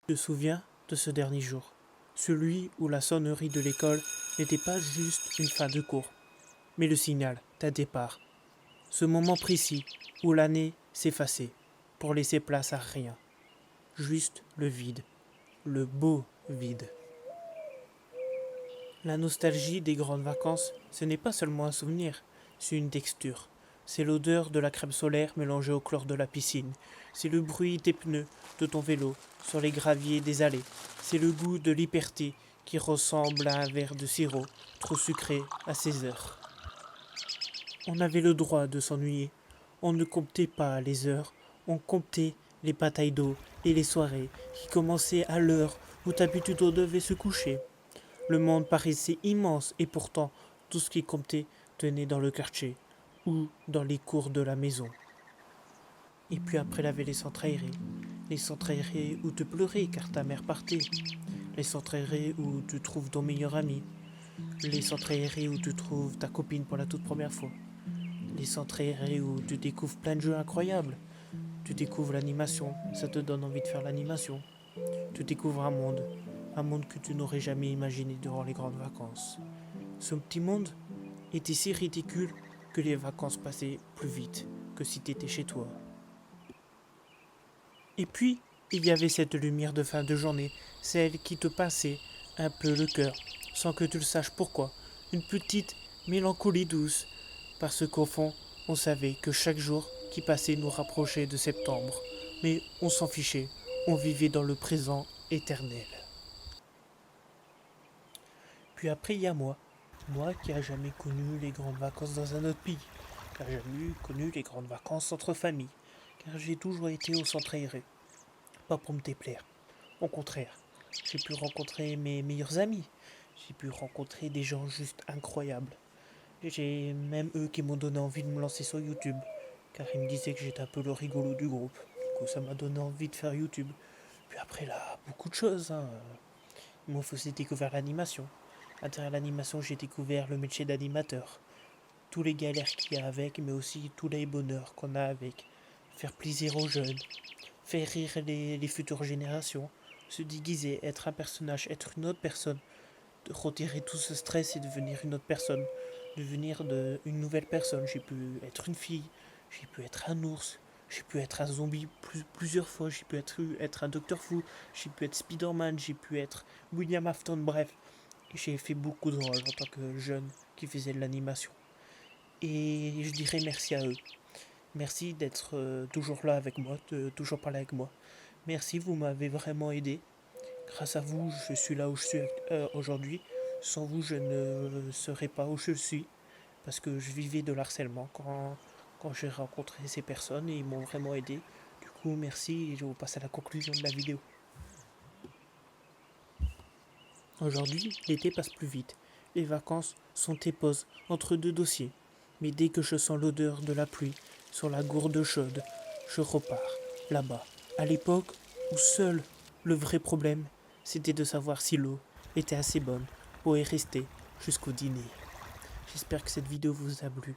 te souviens de ce dernier jour, celui où la sonnerie de l'école n'était pas juste une fin de cours, mais le signal d'un départ. Ce moment précis où l'année s'effaçait pour laisser place à rien, juste le vide, le beau vide. La nostalgie des grandes vacances, ce n'est pas seulement un souvenir, c'est une texture. C'est l'odeur de la crème solaire mélangée au chlore de la piscine. C'est le bruit des pneus de ton vélo sur les graviers des allées. C'est le goût de liberté qui ressemble à un verre de sirop trop sucré à 16 heures. On avait le droit de s'ennuyer. On ne comptait pas les heures, on comptait les batailles d'eau et les soirées qui commençaient à l'heure où ta petite eau devait se coucher. Le monde paraissait immense et pourtant tout ce qui comptait tenait dans le quartier ou dans les cours de la maison. Et puis après il y avait les centres aérés où tu pleurais car ta mère partait, les centres aérés où tu trouves ton meilleur ami, les centres aérés où tu trouves ta copine pour la toute première fois, les centres aérés où tu découvres plein de jeux incroyables, tu découvres l'animation, ça te donne envie de faire l'animation, tu découvres un monde que tu n'aurais jamais imaginé durant les grandes vacances. Ce petit monde était si ridicule que les vacances passaient plus vite que si t'étais chez toi. Et puis, il y avait cette lumière de fin de journée, celle qui te passait un peu le cœur, sans que tu le saches pourquoi. Une petite mélancolie douce, parce qu'au fond, on savait que chaque jour qui passait nous rapprochait de septembre. Mais on s'en fichait, on vivait dans le présent éternel. Puis après, il y a moi qui a jamais connu les grandes vacances dans un autre pays, qui a jamais connu les grandes vacances entre familles, car j'ai toujours été au centre aéré. Pas pour me déplaire, au contraire, j'ai pu rencontrer mes meilleurs amis, j'ai pu rencontrer des gens juste incroyables. J'ai même eux qui m'ont donné envie de me lancer sur YouTube, car ils me disaient que j'étais un peu le rigolo du groupe. Du coup, ça m'a donné envie de faire YouTube. Puis après, là, beaucoup de choses. Moi, il faut aussi découvrir l'animation. À travers l'animation, j'ai découvert le métier d'animateur. Tous les galères qu'il y a avec, mais aussi tous les bonheurs qu'on a avec. Faire plaisir aux jeunes, faire rire les futures générations, se déguiser, être un personnage, être une autre personne, de retirer tout ce stress et devenir une autre personne, une nouvelle personne. J'ai pu être une fille, j'ai pu être un ours, j'ai pu être un zombie plusieurs fois, j'ai pu être un docteur fou, j'ai pu être Spider-Man, j'ai pu être William Afton, bref. J'ai fait beaucoup de rôles en tant que jeune qui faisait de l'animation. Et je dirais merci à eux. Merci d'être toujours là avec moi, de toujours parler avec moi. Merci, vous m'avez vraiment aidé. Grâce à vous, je suis là où je suis aujourd'hui. Sans vous, je ne serais pas où je suis. Parce que je vivais de l'harcèlement quand j'ai rencontré ces personnes et ils m'ont vraiment aidé. Du coup, merci et je vous passe à la conclusion de la vidéo. Aujourd'hui, l'été passe plus vite. Les vacances sont tes pauses entre deux dossiers. Mais dès que je sens l'odeur de la pluie sur la gourde chaude, je repars, là-bas, à l'époque où seul le vrai problème, c'était de savoir si l'eau était assez bonne pour y rester jusqu'au dîner. J'espère que cette vidéo vous a plu.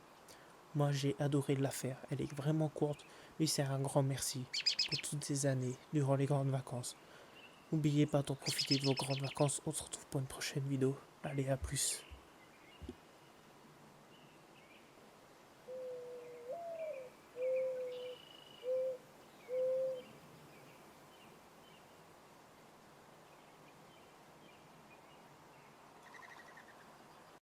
Moi, j'ai adoré la faire. Elle est vraiment courte, mais c'est un grand merci pour toutes ces années durant les grandes vacances. N'oubliez pas d'en profiter de vos grandes vacances. On se retrouve pour une prochaine vidéo. Allez, à plus.